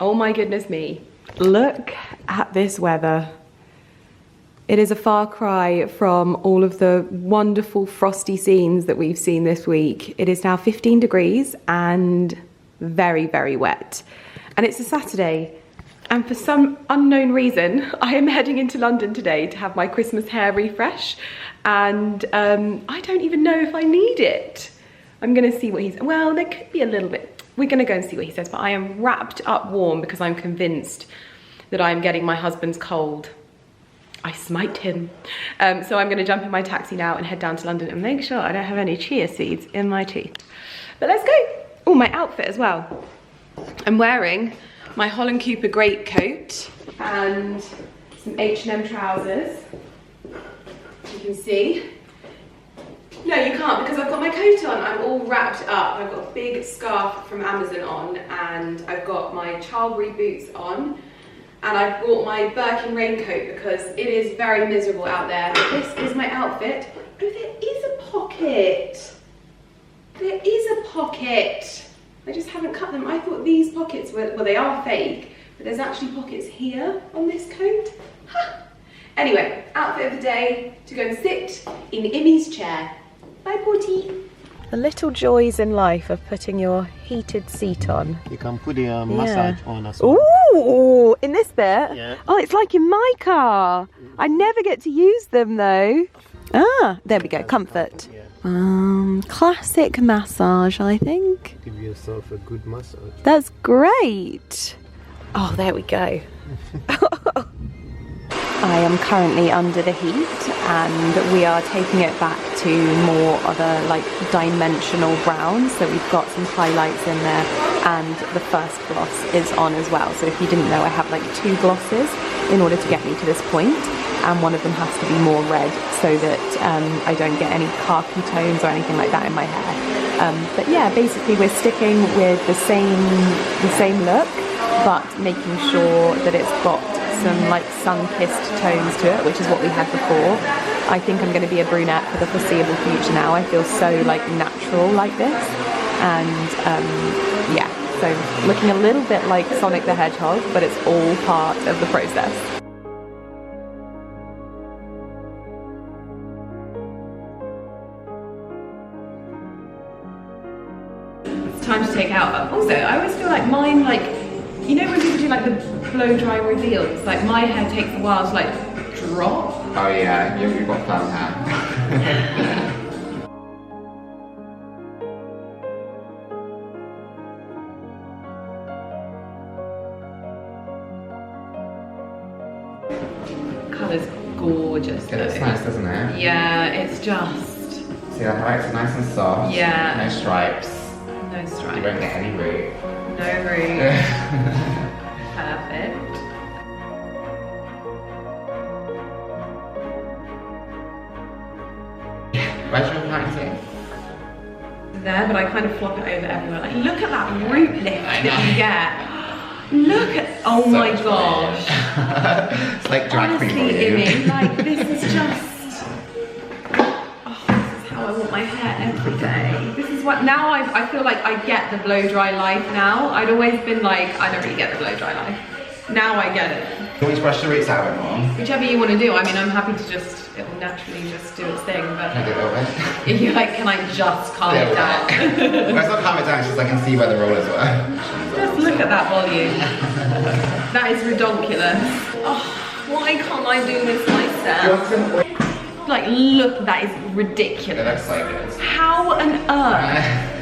Oh my goodness me. Look at this weather. It is a far cry from all of the wonderful frosty scenes that we've seen this week. It is now 15 degrees and very, very wet. And it's a Saturday. And for some unknown reason, I am heading into London today to have my Christmas hair refresh. And I don't even know if I need it. I'm gonna see what he's, well, there could be a little bit. We're gonna go and see what he says, but I am wrapped up warm because I'm convinced that I'm getting my husband's cold. I smite him. So I'm gonna jump in my taxi now and head down to London and make sure I don't have any chia seeds in my tea. But let's go. Oh, my outfit as well. I'm wearing my Holland Cooper greatcoat and some H&M trousers. You can see. No, you can't because I've got my coat on. I'm all wrapped up. I've got a big scarf from Amazon on and I've got my Childbury boots on and I've brought my Birkin raincoat because it is very miserable out there. But this is my outfit. Oh, there is a pocket. There is a pocket. I just haven't cut them. I thought these pockets were, well, they are fake, but there's actually pockets here on this coat. Ha! Anyway, outfit of the day, to go and sit in Immy's chair. Bye, Porty. The little joys in life of putting your heated seat on. You can put the massage on as well. Ooh, in this bit? Yeah. Oh, it's like in my car. I never get to use them though. Ah, there we go, comfort. Yeah. Classic massage, I think. Give yourself a good massage. That's great. Oh, there we go. I am currently under the heat and we are taking it back to more of a like dimensional brown. So we've got some highlights in there and the first gloss is on as well. So if you didn't know, I have like 2 glosses in order to get me to this point. And one of them has to be more red so that I don't get any khaki tones or anything like that in my hair. But yeah, basically we're sticking with the same look, but making sure that it's got some like sun-kissed tones to it, which is what we had before. I think I'm going to be a brunette for the foreseeable future now. I feel so like natural like this, and yeah, so looking a little bit like Sonic the Hedgehog, but it's all part of the process. It's time to take out. Also, I always feel like mine, like, you know when people do like the blow dry reveals, like my hair takes a while to like drop. Oh yeah, you've got fun hair. Colour's gorgeous It looks though. nice, doesn't it? Yeah, it's just... See the highlights are nice and soft. Yeah. No stripes. No stripes. You won't get any root. No root. Perfect. Where's your party? There, but I kind of flop it over everywhere. Like, look at that root lift that you get. Look at, oh So my much gosh. It's like drag queen Honestly, for you. Immy, like this is just, oh, this is how I want my hair every day. This is what, now I feel like I get the blow dry life now. I'd always been like, I don't really get the blow dry life. Now I get it. You want to brush the roots out a bit more? Whichever you want to do. I mean, I'm happy to just, it will naturally just do its thing, but Can I do a little bit? if you're like, can I just calm it down? Well, it's not calm it down, it's just I can see where the rollers were. Just look at that volume. That is ridiculous. Oh, why can't I do this myself? Like, look, that is ridiculous. It looks so good. How on earth?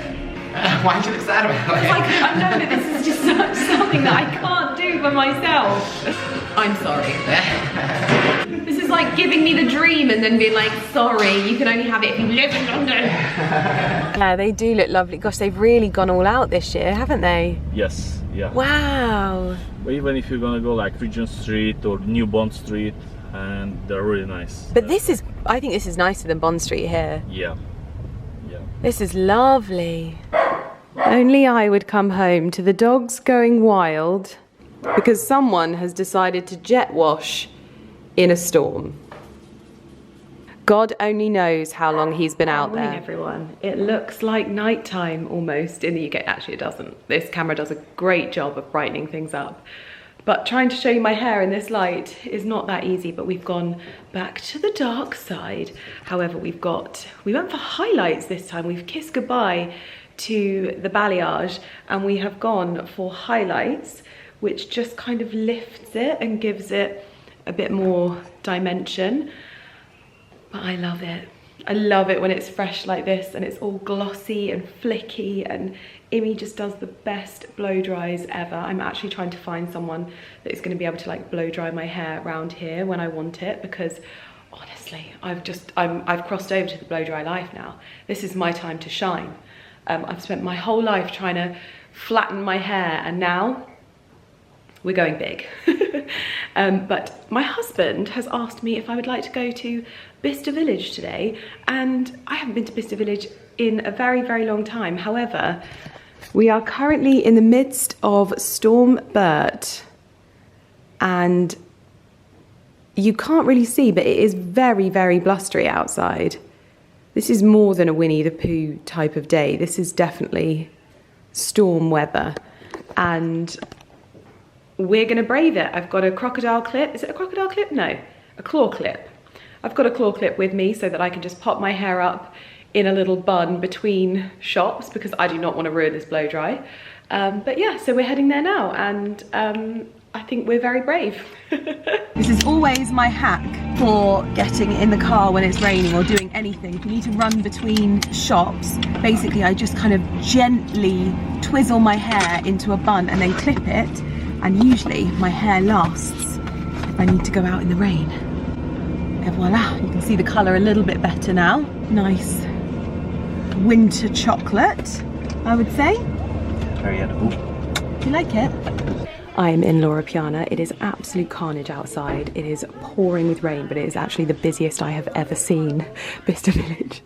Why do you look sad about it? Like, I know that this is just something that I can't do for myself. I'm sorry. This is like giving me the dream and then being like, sorry, you can only have it if you live in London. Yeah, they do look lovely. Gosh, they've really gone all out this year, haven't they? Yes, yeah. Wow. But even if you're gonna go like Regent Street or New Bond Street, and they're really nice. But this is, I think this is nicer than Bond Street here. Yeah, yeah. This is lovely. Only I would come home to the dogs going wild because someone has decided to jet wash in a storm. God only knows how long he's been out there. Morning, everyone. It looks like nighttime almost in the UK. Actually, it doesn't. This camera does a great job of brightening things up. But trying to show you my hair in this light is not that easy, but we've gone back to the dark side. However, we went for highlights this time. We've kissed goodbye to the balayage and we have gone for highlights, which just kind of lifts it and gives it a bit more dimension. But I love it. I love it when it's fresh like this and it's all glossy and flicky, and Imi just does the best blow dries ever. I'm actually trying to find someone that is going to be able to like blow dry my hair around here when I want it, because honestly, I've crossed over to the blow dry life now. This is my time to shine. I've spent my whole life trying to flatten my hair, and now we're going big. But my husband has asked me if I would like to go to Bicester Village today, and I haven't been to Bicester Village in a very, very long time. However, we are currently in the midst of Storm Bert, and you can't really see, but it is very, very blustery outside. This is more than a Winnie the Pooh type of day. This is definitely storm weather, and we're gonna brave it. I've got a crocodile clip. Is it a crocodile clip? No, a claw clip. I've got a claw clip with me so that I can just pop my hair up in a little bun between shops, because I do not want to ruin this blow dry. But yeah, so we're heading there now, and I think we're very brave. This is always my hack for getting in the car when it's raining or doing anything. If you need to run between shops, basically I just kind of gently twizzle my hair into a bun and then clip it, and usually my hair lasts if I need to go out in the rain. And voila, you can see the colour a little bit better now. Nice winter chocolate, I would say. Very edible. Do you like it? I am in Loro Piana. It is absolute carnage outside. It is pouring with rain, but it is actually the busiest I have ever seen Bicester Village.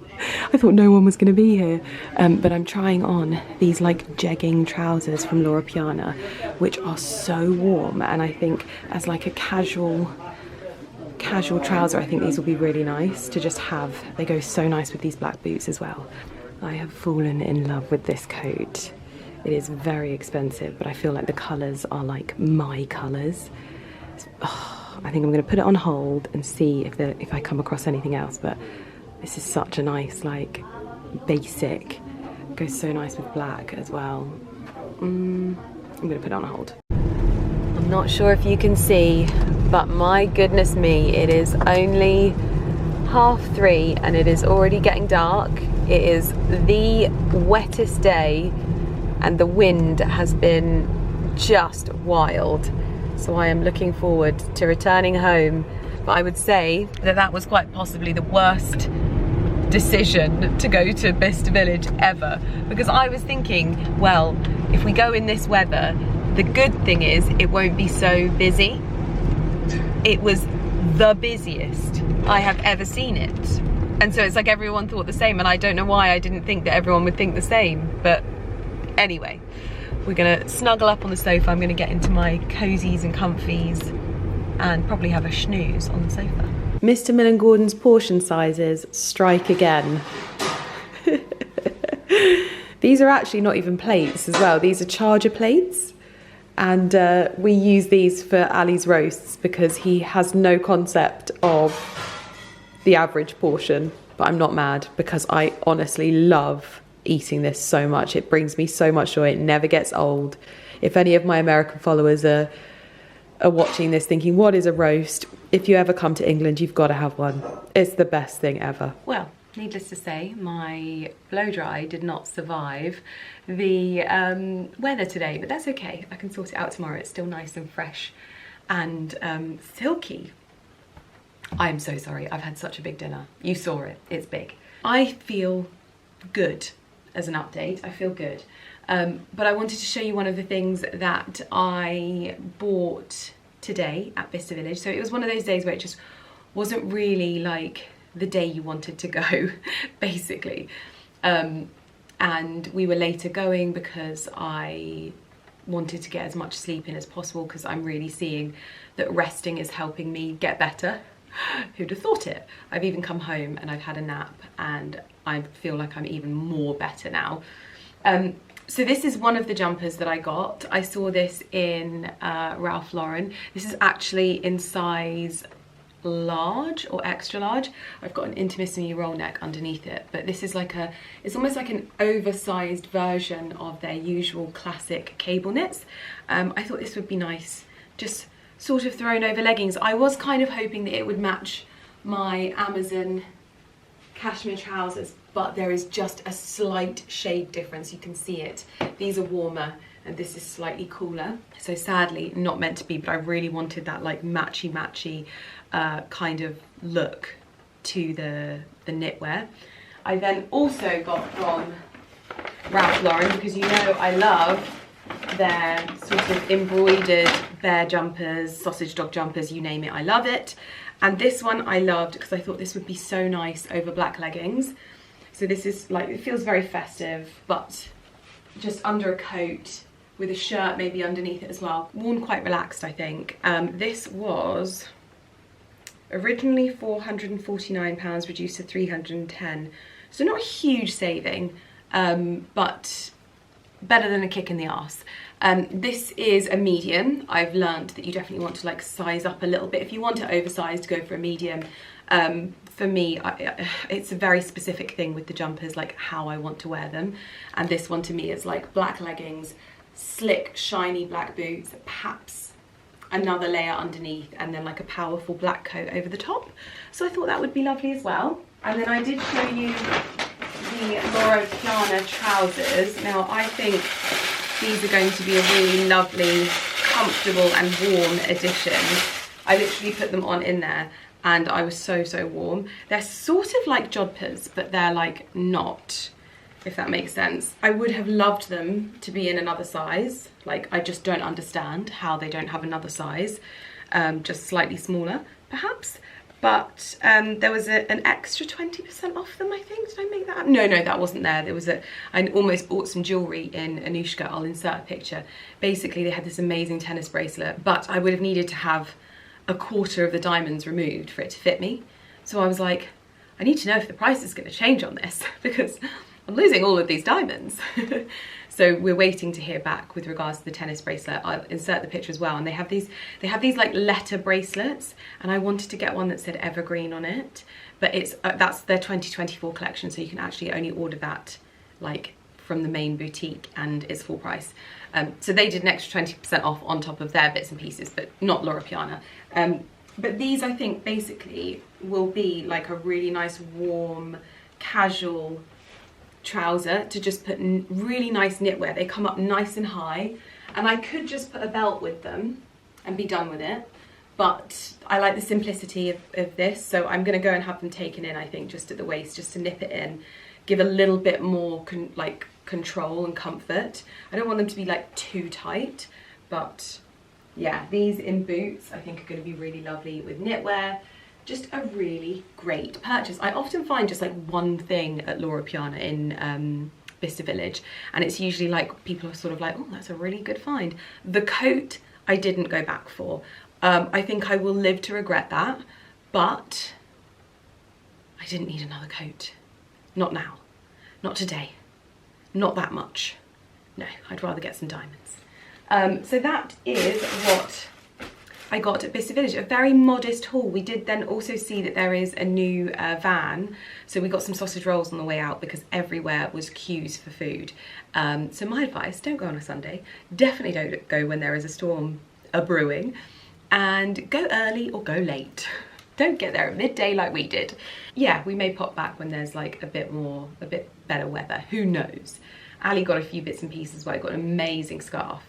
I thought no one was going to be here, but I'm trying on these like jegging trousers from Loro Piana, which are so warm, and I think as like a casual trouser, I think these will be really nice to just have. They go so nice with these black boots as well. I have fallen in love with this coat. It is very expensive, but I feel like the colours are like my colours. Oh, I think I'm going to put it on hold and see if I come across anything else, but this is such a nice, like, basic. It goes so nice with black as well. I'm going to put it on hold. I'm not sure if you can see, but my goodness me, it is only 3:30 and it is already getting dark. It is the wettest day and the wind has been just wild. So I am looking forward to returning home. But I would say that that was quite possibly the worst decision to go to Bicester Village ever, because I was thinking, well, if we go in this weather, the good thing is it won't be so busy. It was the busiest I have ever seen it. And so it's like everyone thought the same, and I don't know why I didn't think that everyone would think the same. But anyway, we're gonna snuggle up on the sofa. I'm gonna get into my cozies and comfies and probably have a snooze on the sofa. Mr. Millen Gordon's portion sizes strike again. These are actually not even plates as well. These are charger plates. And we use these for Ali's roasts because he has no concept of the average portion. But I'm not mad because I honestly love eating this so much. It brings me so much joy. It never gets old. If any of my American followers are watching this thinking, what is a roast? If you ever come to England, you've got to have one. It's the best thing ever. Well, needless to say, my blow dry did not survive the weather today, but that's okay. I can sort it out tomorrow. It's still nice and fresh and silky. I'm so sorry. I've had such a big dinner. You saw it. It's big. I feel good as an update. I feel good. But I wanted to show you one of the things that I bought today at Bicester Village. So it was one of those days where it just wasn't really like the day you wanted to go, basically. And we were later going because I wanted to get as much sleep in as possible, because I'm really seeing that resting is helping me get better. Who'd have thought it? I've even come home and I've had a nap and I feel like I'm even more better now. So this is one of the jumpers that I got. I saw this in Ralph Lauren. This is actually in size large or extra large. I've got an intimissimi roll neck underneath it, but this is like it's almost like an oversized version of their usual classic cable knits. I thought this would be nice, just sort of thrown over leggings. I was kind of hoping that it would match my Amazon cashmere trousers, but there is just a slight shade difference. You can see it. These are warmer and this is slightly cooler. So sadly, not meant to be, but I really wanted that like matchy kind of look to the knitwear. I then also got from Ralph Lauren, because you know I love their sort of embroidered bear jumpers, sausage dog jumpers, you name it, I love it. And this one I loved because I thought this would be so nice over black leggings. So this is like, it feels very festive, but just under a coat with a shirt maybe underneath it as well. Worn quite relaxed, I think. This was originally £449, reduced to £310. So not a huge saving, but better than a kick in the arse. This is a medium. I've learned that you definitely want to like size up a little bit. If you want it oversized, go for a medium. For me, it's a very specific thing with the jumpers, like how I want to wear them. And this one to me is like black leggings, slick, shiny black boots, perhaps another layer underneath, and then like a powerful black coat over the top. So I thought that would be lovely as well. And then I did show you the Loro Piana trousers. Now I think these are going to be a really lovely, comfortable and warm addition. I literally put them on in there and I was so warm. They're sort of like jodhpurs, but they're like not, if that makes sense. I would have loved them to be in another size. Like, I just don't understand how they don't have another size, just slightly smaller perhaps. But there was an extra 20% off them, I think. Did I make that up? No, that wasn't there. There was I almost bought some jewellery in Anushka. I'll insert a picture. Basically, they had this amazing tennis bracelet, but I would have needed to have a quarter of the diamonds removed for it to fit me. So I was like, I need to know if the price is going to change on this because I'm losing all of these diamonds. So we're waiting to hear back with regards to the tennis bracelet. I'll insert the picture as well. And they have these like letter bracelets, and I wanted to get one that said Evergreen on it, but it's that's their 2024 collection, so you can actually only order that like from the main boutique, and it's full price. So they did an extra 20% off on top of their bits and pieces, but not Loro Piana. But these, I think, basically will be like a really nice, warm, casual trouser to just put really nice knitwear. They come up nice and high, and I could just put a belt with them and be done with it, but I like the simplicity of this, so I'm going to go and have them taken in, I think, just at the waist, just to nip it in, give a little bit more control and comfort. I don't want them to be like too tight, but yeah, these in boots I think are going to be really lovely with knitwear. Just a really great purchase. I often find just like one thing at Loro Piana in Bicester Village, and it's usually like people are sort of like, oh, that's a really good find. The coat I didn't go back for. I think I will live to regret that, but I didn't need another coat. Not now, not today, not that much. No, I'd rather get some diamonds. So that is what I got at Bicester Village, a very modest haul. We did then also see that there is a new van, so we got some sausage rolls on the way out because everywhere was queues for food. So my advice, don't go on a Sunday, definitely don't go when there is a storm brewing, and go early or go late. Don't get there at midday like we did. Yeah, we may pop back when there's like a bit better weather, who knows. Ali got a few bits and pieces where I got an amazing scarf.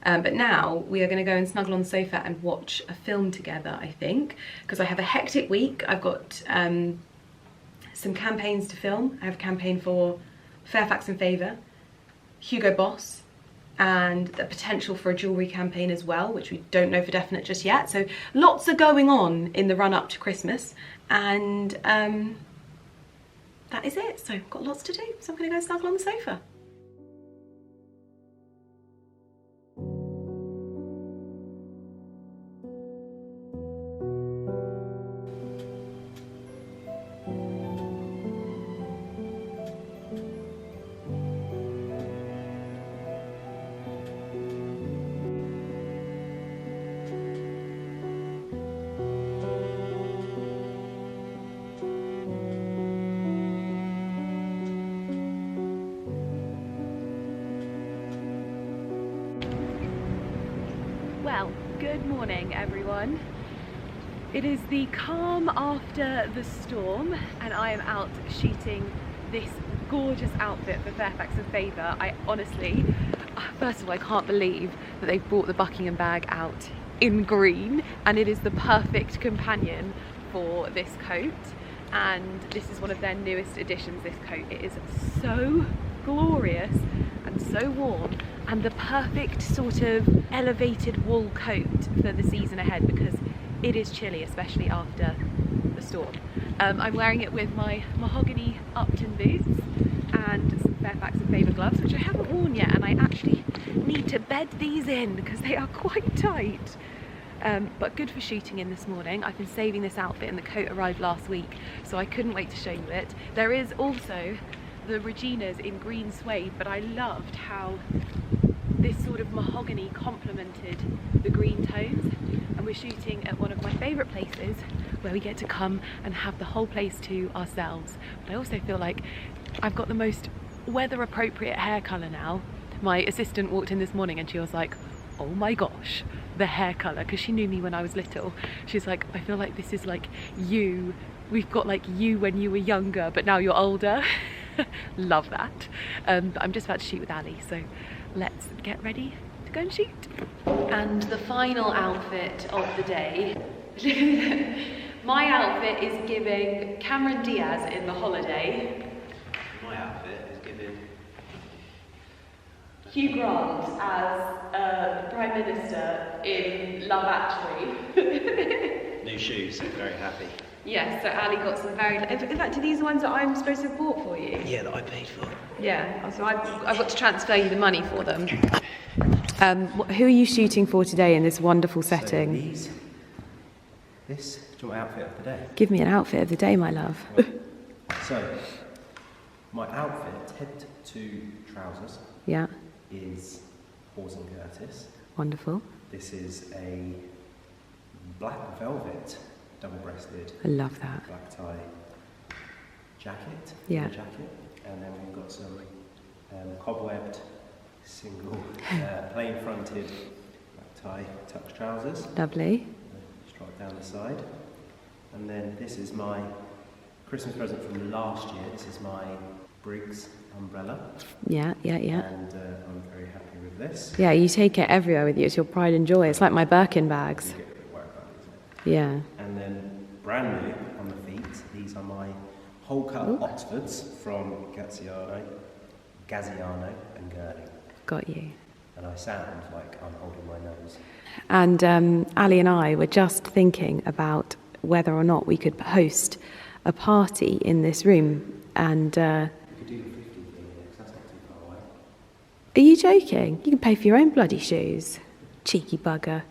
But now we are going to go and snuggle on the sofa and watch a film together, I think, because I have a hectic week. I've got some campaigns to film. I have a campaign for Fairfax and Favour, Hugo Boss, and the potential for a jewellery campaign as well, which we don't know for definite just yet. So lots are going on in the run up to Christmas, and that is it. So I've got lots to do, so I'm going to go snuggle on the sofa. Well, good morning everyone. It is the calm after the storm and I am out shooting this gorgeous outfit for Fairfax and Favour. I honestly, first of all, I can't believe that they've brought the Buckingham bag out in green, and it is the perfect companion for this coat. And this is one of their newest additions, this coat. It is so glorious and so warm, and the perfect sort of elevated wool coat for the season ahead because it is chilly, especially after the storm. I'm wearing it with my mahogany Upton boots and some Fairfax and Favour gloves, which I haven't worn yet, and I actually need to bed these in because they are quite tight. But good for shooting in this morning. I've been saving this outfit and the coat arrived last week, so I couldn't wait to show you it. There is also the Regina's in green suede, but I loved how this sort of mahogany complemented the green tones, and we're shooting at one of my favourite places where we get to come and have the whole place to ourselves. But I also feel like I've got the most weather appropriate hair colour now. My assistant walked in this morning and she was like, oh my gosh, the hair colour, because she knew me when I was little. She's like, I feel like this is like you. We've got like you when you were younger, but now you're older. Love that. I'm just about to shoot with Ali, so let's get ready to go and shoot. And the final outfit of the day. My outfit is giving Cameron Diaz in The Holiday. My outfit is giving Hugh Grant as the Prime Minister in Love Actually. new shoes, very happy. Yes, so Ali got some very... In fact, are these the ones that I'm supposed to have bought for you? Yeah, that I paid for. Yeah, so I've got to transfer you the money for them. Who are you shooting for today in this wonderful setting? So this, do you want my outfit of the day? Give me an outfit of the day, my love. So, my outfit, head to trousers, Yeah, is Hawes and Curtis. wonderful. This is a black velvet, double-breasted, I love that. black tie jacket. Yeah. Jacket, and then we've got some cobwebbed, single, plain-fronted black tie tucked trousers. Lovely. Straight down the side. And then this is my Christmas present from last year. This is my Briggs umbrella. Yeah. And I'm very happy with this. Yeah, you take it everywhere with you. It's your pride and joy. It's like my Birkin bags. You get a bit worried about it, isn't it? Yeah. And then brand new on the feet, these are my whole cut Oxfords from Gaziano and Gurney. Got you. And I sound like I'm holding my nose. And Ali and I were just thinking about whether or not we could host a party in this room. And You could do the 50 thing here, 'cause that's not too far away. are you joking? You can pay for your own bloody shoes. Cheeky bugger.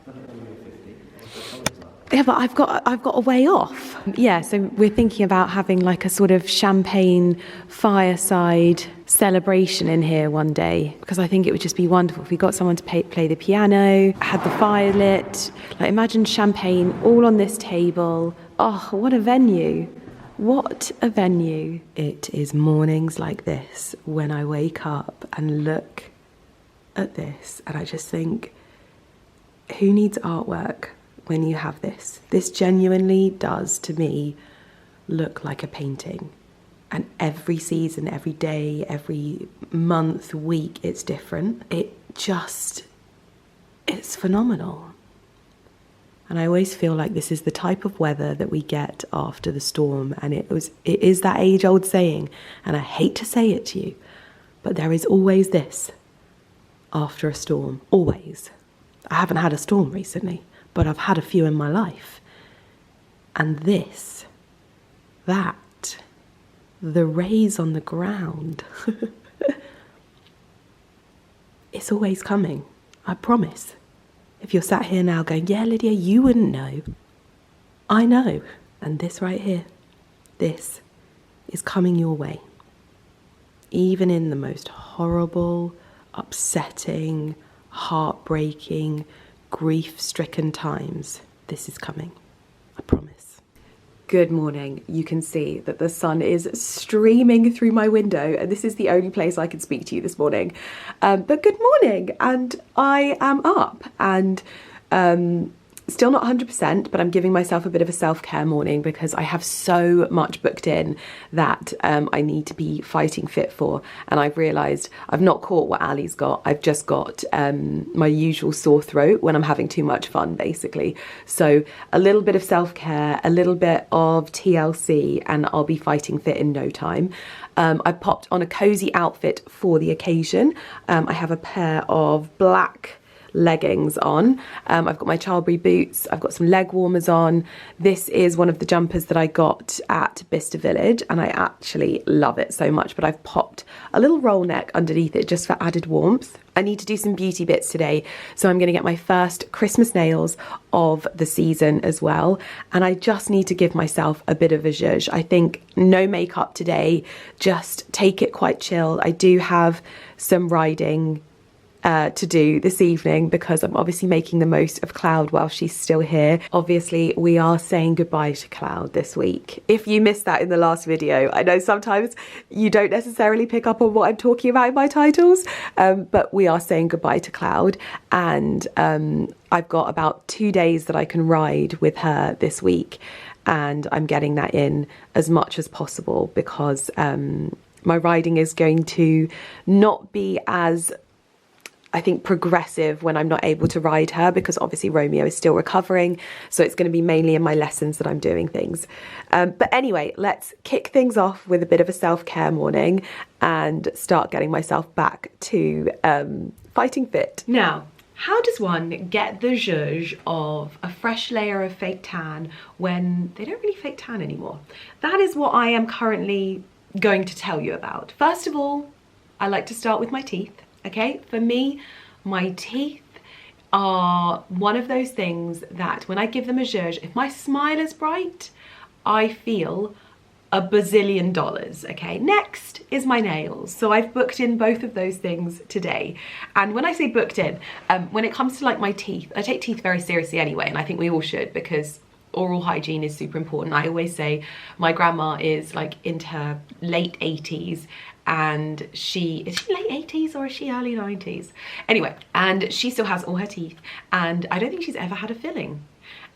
Yeah, but I've got a way off. Yeah, so we're thinking about having like a sort of champagne fireside celebration in here one day, because I think it would just be wonderful if we got someone to play the piano, had the fire lit. Like, imagine champagne all on this table. Oh, what a venue. What a venue. It is mornings like this when I wake up and look at this and I just think, who needs artwork when you have this? This genuinely does, to me, look like a painting. And every season, every day, every month, week, it's different. It's phenomenal. And I always feel like this is the type of weather that we get after the storm. And it is that age-old saying, and I hate to say it to you, but there is always this after a storm, always. I haven't had a storm recently, but I've had a few in my life. And the rays on the ground, it's always coming, I promise. If you're sat here now going, yeah, Lydia, you wouldn't know. I know. And this right here, this is coming your way. Even in the most horrible, upsetting, heartbreaking, grief-stricken times, this is coming. I promise. Good morning. You can see that the sun is streaming through my window, and this is the only place I can speak to you this morning. But good morning, and I am up, and Still not 100%, but I'm giving myself a bit of a self-care morning because I have so much booked in that I need to be fighting fit for. And I've realised I've not caught what Ali's got. I've just got my usual sore throat when I'm having too much fun, basically. So a little bit of self-care, a little bit of TLC, and I'll be fighting fit in no time. I popped on a cosy outfit for the occasion. I have a pair of black leggings on. I've got my Chilbury boots. I've got some leg warmers on. This is one of the jumpers that I got at Bicester Village, and I actually love it so much, but I've popped a little roll neck underneath it just for added warmth. I need to do some beauty bits today, so I'm going to get my first Christmas nails of the season as well, and I just need to give myself a bit of a zhuzh. I think no makeup today, just take it quite chill. I do have some riding to do this evening because I'm obviously making the most of Cloud while she's still here. Obviously, we are saying goodbye to Cloud this week. If you missed that in the last video, I know sometimes you don't necessarily pick up on what I'm talking about in my titles, but we are saying goodbye to Cloud, and I've got about 2 days that I can ride with her this week, and I'm getting that in as much as possible because my riding is going to not be as, I think, progressive when I'm not able to ride her, because obviously Romeo is still recovering, so it's going to be mainly in my lessons that I'm doing things. But anyway, let's kick things off with a bit of a self-care morning and start getting myself back to fighting fit. Now, how does one get the zhuzh of a fresh layer of fake tan when they don't really fake tan anymore? That is what I am currently going to tell you about. First of all, I like to start with my teeth. Okay, for me, my teeth are one of those things that when I give them a zhuzh, if my smile is bright, I feel a bazillion dollars. Okay, next is my nails. So I've booked in both of those things today. And when I say booked in, when it comes to like my teeth, I take teeth very seriously anyway, and I think we all should, because oral hygiene is super important. I always say my grandma is like into her late 80s, and is she late 80s or is she early 90s? Anyway, and she still has all her teeth, and I don't think she's ever had a filling.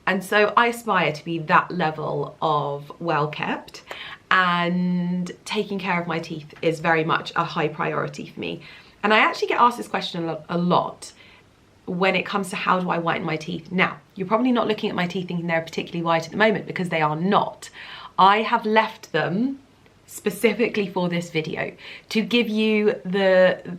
And so I aspire to be that level of well kept, and taking care of my teeth is very much a high priority for me. And I actually get asked this question a lot when it comes to how do I whiten my teeth. Now, you're probably not looking at my teeth thinking they're particularly white at the moment, because they are not. I have left them specifically for this video to give you the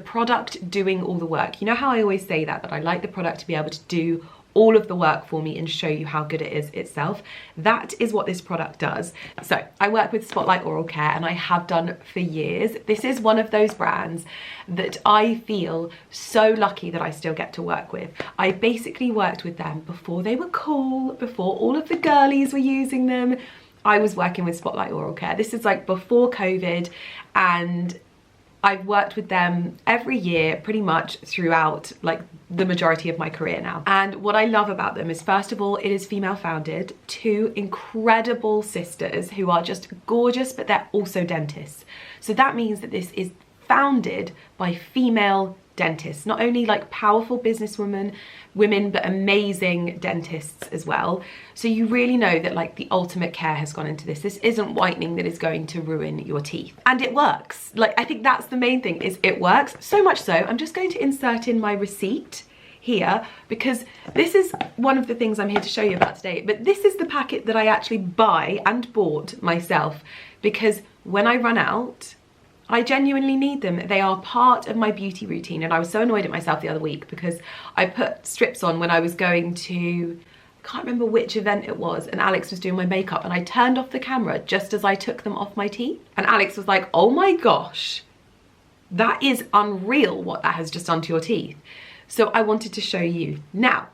product doing all the work. You know how I always say that I like the product to be able to do all of the work for me and show you how good it is itself. That is what this product does. So I work with Spotlight Oral Care, and I have done for years. This is one of those brands that I feel so lucky that I still get to work with. I basically worked with them before they were cool, before all of the girlies were using them. I was working with Spotlight Oral Care. This is like before COVID, and I've worked with them every year pretty much throughout like the majority of my career now. And what I love about them is, first of all, it is female founded, 2 incredible sisters who are just gorgeous, but they're also dentists. So that means that this is founded by female dentists, not only like powerful businesswomen, but amazing dentists as well. So you really know that like the ultimate care has gone into this. This isn't whitening that is going to ruin your teeth. And it works. Like, I think that's the main thing, is it works. So much so, I'm just going to insert in my receipt here, because this is one of the things I'm here to show you about today. But this is the packet that I actually buy and bought myself, because when I run out, I genuinely need them. They are part of my beauty routine, and I was so annoyed at myself the other week because I put strips on when I was going to, I can't remember which event it was, and Alex was doing my makeup, and I turned off the camera just as I took them off my teeth. And Alex was like, oh my gosh, that is unreal what that has just done to your teeth. So I wanted to show you. Now,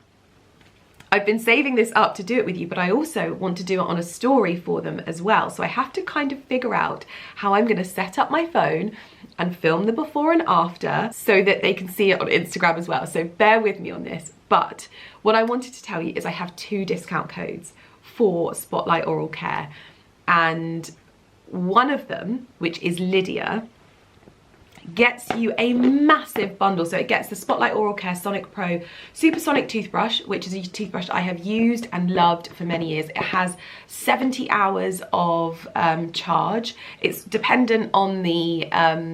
I've been saving this up to do it with you, but I also want to do it on a story for them as well. So I have to kind of figure out how I'm going to set up my phone and film the before and after so that they can see it on Instagram as well. So bear with me on this. But what I wanted to tell you is I have 2 discount codes for Spotlight Oral Care. And one of them, which is Lydia, gets you a massive bundle. So it gets the Spotlight Oral Care Sonic Pro Supersonic toothbrush, which is a toothbrush I have used and loved for many years. It has 70 hours of charge. It's dependent on the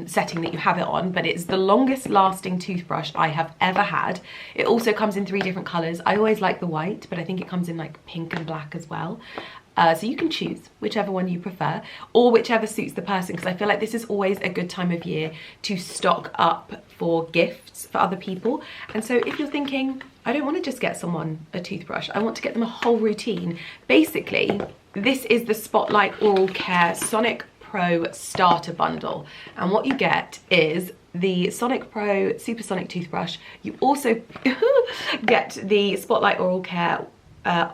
setting that you have it on, but it's the longest lasting toothbrush I have ever had. It also comes in 3 different colours. I always like the white, but I think it comes in like pink and black as well. So you can choose whichever one you prefer, or whichever suits the person, because I feel like this is always a good time of year to stock up for gifts for other people. And so if you're thinking, I don't want to just get someone a toothbrush, I want to get them a whole routine. Basically, this is the Spotlight Oral Care Sonic Pro Starter Bundle. And what you get is the Sonic Pro Supersonic Toothbrush. You also get the Spotlight Oral Care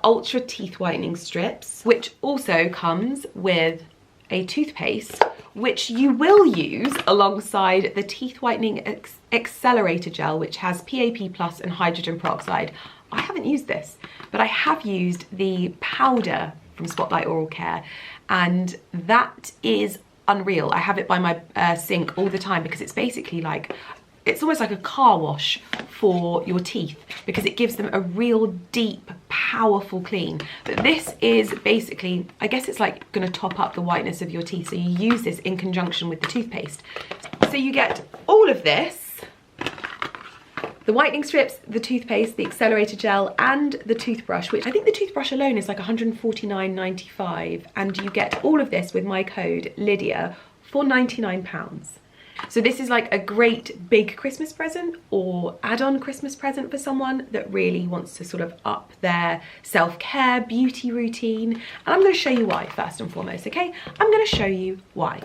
Ultra Teeth Whitening Strips, which also comes with a toothpaste, which you will use alongside the Teeth Whitening Accelerator Gel, which has PAP Plus and hydrogen peroxide. I haven't used this, but I have used the powder from Spotlight Oral Care, and that is unreal. I have it by my sink all the time because it's basically like, it's almost like a car wash for your teeth because it gives them a real deep, powerful clean. But this is basically, I guess it's like gonna top up the whiteness of your teeth. So you use this in conjunction with the toothpaste. So you get all of this, the whitening strips, the toothpaste, the accelerator gel, and the toothbrush, which I think the toothbrush alone is like £149.95. And you get all of this with my code Lydia for £99. So this is like a great big Christmas present or add-on Christmas present for someone that really wants to sort of up their self-care, beauty routine. And I'm going to show you why first and foremost, okay? I'm going to show you why.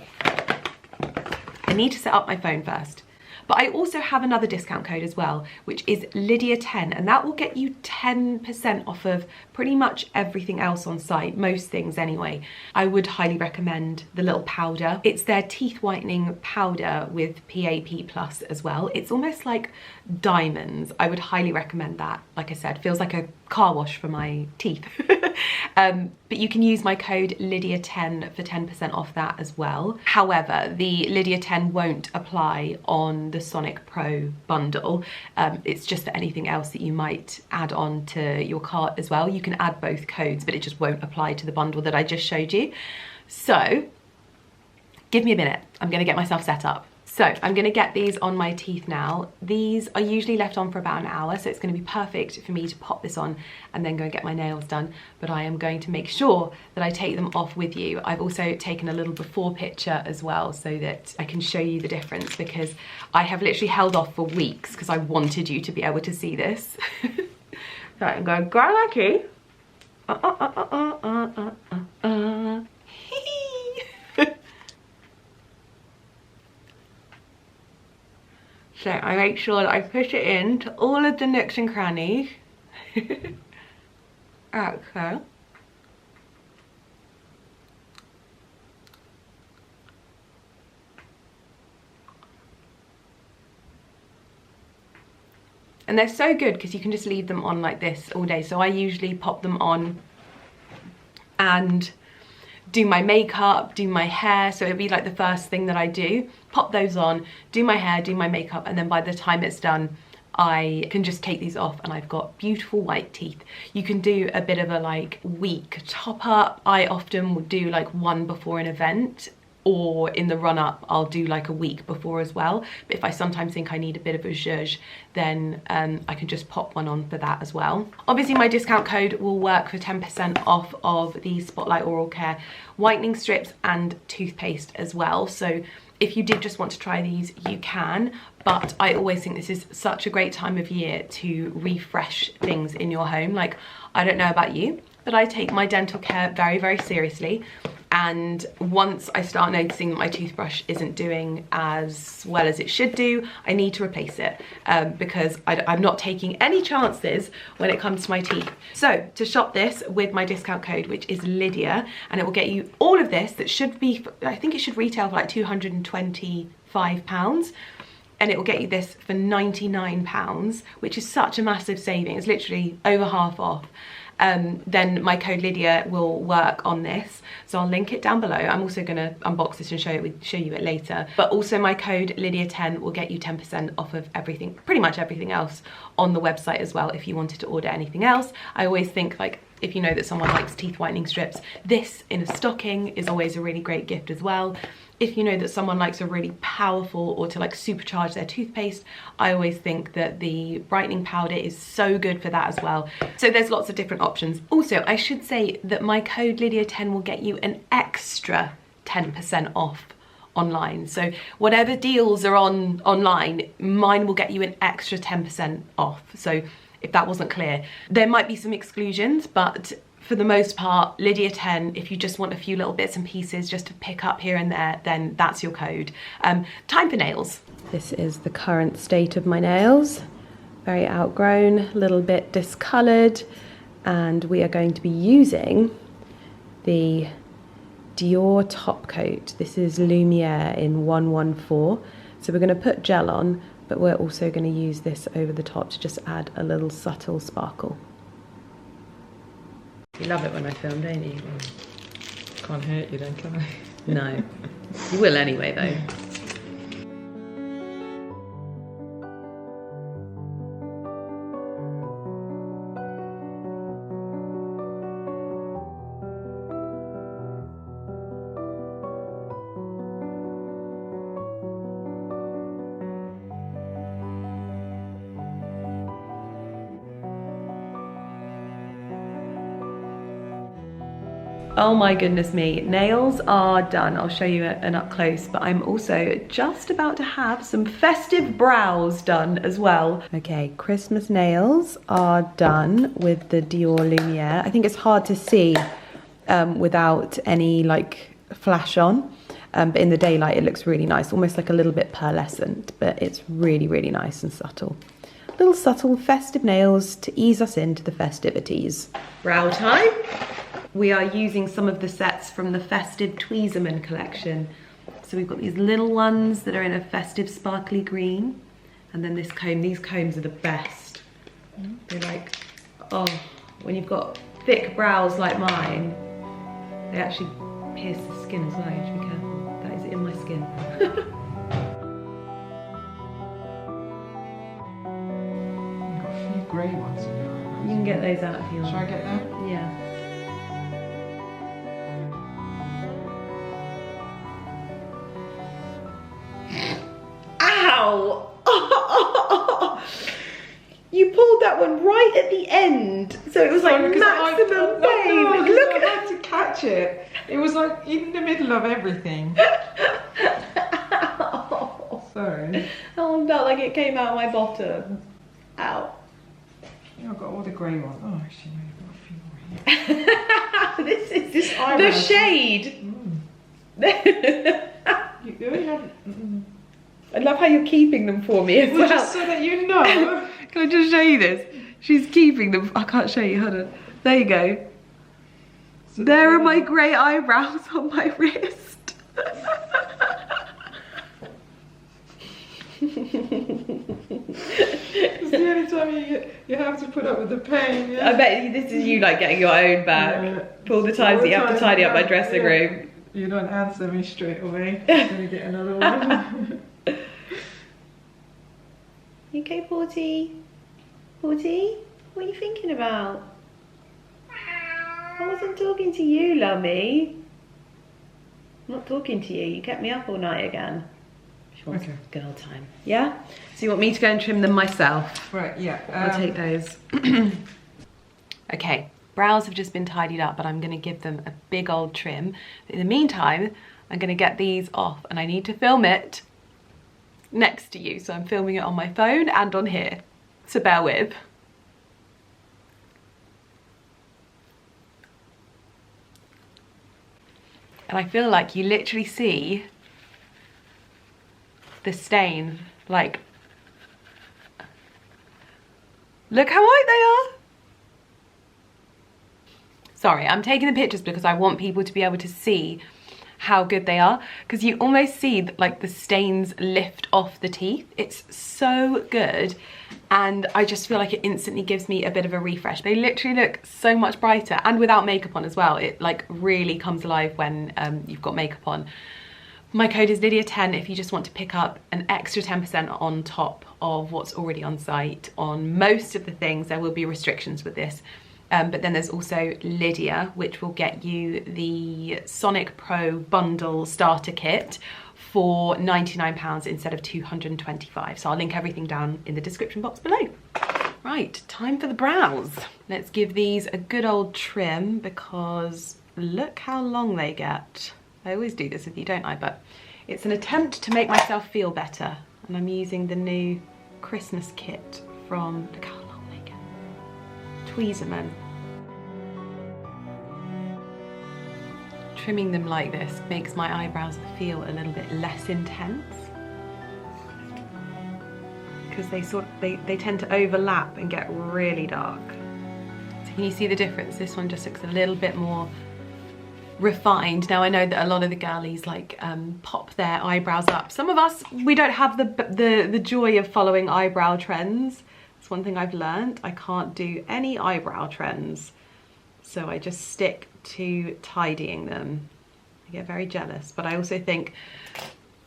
I need to set up my phone first. But I also have another discount code as well, which is Lydia10, and that will get you 10% off of pretty much everything else on site, most things anyway. I would highly recommend the little powder. It's their teeth whitening powder with PAP Plus as well. It's almost like diamonds. I would highly recommend that. Like I said, feels like a car wash for my teeth. But you can use my code Lydia10 for 10% off that as well. However, the Lydia10 won't apply on the Sonic Pro bundle. It's just for anything else that you might add on to your cart as well. You can add both codes, but it just won't apply to the bundle that I just showed you. So give me a minute. I'm gonna get myself set up. So I'm gonna get these on my teeth now. These are usually left on for about an hour, so it's gonna be perfect for me to pop this on and then go and get my nails done. But I am going to make sure that I take them off with you. I've also taken a little before picture as well so that I can show you the difference, because I have literally held off for weeks because I wanted you to be able to see this. So I'm going to grab my key. So I make sure that I push it into all of the nooks and crannies. Okay. And they're so good because you can just leave them on like this all day. So I usually pop them on and do my makeup, do my hair. So it'll be like the first thing that I do. Pop those on, do my hair, do my makeup, and then by the time it's done, I can just take these off and I've got beautiful white teeth. You can do a bit of a like week top up. I often would do like one before an event, or in the run up I'll do like a week before as well. But if I sometimes think I need a bit of a zhuzh, then I can just pop one on for that as well. Obviously my discount code will work for 10% off of the Spotlight Oral Care whitening strips and toothpaste as well. So if you did just want to try these, you can, but I always think this is such a great time of year to refresh things in your home. Like, I don't know about you, but I take my dental care very, very seriously. And once I start noticing that my toothbrush isn't doing as well as it should do, I need to replace it because I'm not taking any chances when it comes to my teeth. So to shop this with my discount code, which is Lydia, and it will get you all of this that should be, I think it should retail for like £225. and it will get you this for £99, which is such a massive saving. It's literally over half off. Then my code Lydia will work on this, so I'll link it down below. I'm also going to unbox this and show you it later, but also my code Lydia10 will get you 10% off of everything, pretty much everything else on the website as well, if you wanted to order anything else. I always think, like, if you know that someone likes teeth whitening strips, this in a stocking is always a really great gift as well. If you know that someone likes a really powerful, or to like supercharge their toothpaste, I always think that the brightening powder is so good for that as well. So there's lots of different options. Also, I should say that my code Lydia10 will get you an extra 10% off online. So whatever deals are online, mine will get you an extra 10% off. So if that wasn't clear, there might be some exclusions, but for the most part, Lydia10, if you just want a few little bits and pieces just to pick up here and there, then that's your code. Time for nails. This is the current state of my nails. Very outgrown, a little bit discoloured, and we are going to be using the Dior top coat. This is Lumiere in 114. So we're going to put gel on, but we're also going to use this over the top to just add a little subtle sparkle. You love it when I film, don't you? Can't hurt you then, can I? No. You will anyway, though. Oh my goodness me, nails are done. I'll show you an up close, but I'm also just about to have some festive brows done as well. Okay, Christmas nails are done with the Dior Lumiere. I think it's hard to see without any like flash on, but in the daylight it looks really nice, almost like a little bit pearlescent, but it's really, really nice and subtle. Little subtle festive nails to ease us into the festivities. Brow time. We are using some of the sets from the festive Tweezerman collection. So we've got these little ones that are in a festive sparkly green. And then this comb, these combs are the best. They're like, oh, when you've got thick brows like mine, they actually pierce the skin as well. You have to be careful. That is in my skin. You've got a few grey ones in your eyebrows. You can get those out if you want. Shall I get them? Yeah. You pulled that one right at the end, so it was like maximum pain. No, Look, I had to catch it. It was like in the middle of everything. Sorry. Oh, I felt like it came out my bottom. Ow. I've got all the grey ones. Oh, actually, no, I've got a few more here. This is This the eyelash. shade. You really haven't. I love how you're keeping them for me as well. Just so that you know. Can I just show you this? She's keeping them. I can't show you, hold on. There you go. So there are my grey eyebrows on my wrist. It's the only time you have to put up with the pain. Yeah? I bet this is you like getting your own back. Yeah. For all the times that you have to tidy up my dressing room. You don't answer me straight away. I'm gonna get another one. You okay, Porty? Porty? What are you thinking about? I wasn't talking to you, Lummy. I'm not talking to you. You kept me up all night again. She wants girl time. Yeah? So you want me to go and trim them myself? Right, yeah. I'll take those. Okay, brows have just been tidied up, but I'm going to give them a big old trim. In the meantime, I'm going to get these off, and I need to film it next to you. So I'm filming it on my phone and on here. So bear with. And I feel like you literally see the stain, like, look how white they are. Sorry, I'm taking the pictures because I want people to be able to see how good they are, because you almost see like the stains lift off the teeth. It's so good, and I just feel like it instantly gives me a bit of a refresh. They literally look so much brighter, and without makeup on as well. It like really comes alive when you've got makeup on. My code is Lydia10 if you just want to pick up an extra 10% on top of what's already on site. On most of the things, there will be restrictions with this. But then there's also Lydia, which will get you the Sonic Pro bundle starter kit for £99 instead of £225. So I'll link everything down in the description box below. Right, time for the brows. Let's give these a good old trim, because look how long they get. I always do this with you, don't I? But it's an attempt to make myself feel better. And I'm using the new Christmas kit from, look how long they get. Tweezerman. Trimming them like this makes my eyebrows feel a little bit less intense, because they tend to overlap and get really dark. So can you see the difference? This one just looks a little bit more refined. Now I know that a lot of the girlies like pop their eyebrows up. Some of us, we don't have the joy of following eyebrow trends. It's one thing I've learned. I can't do any eyebrow trends, so I just stick to tidying them. I get very jealous, but I also think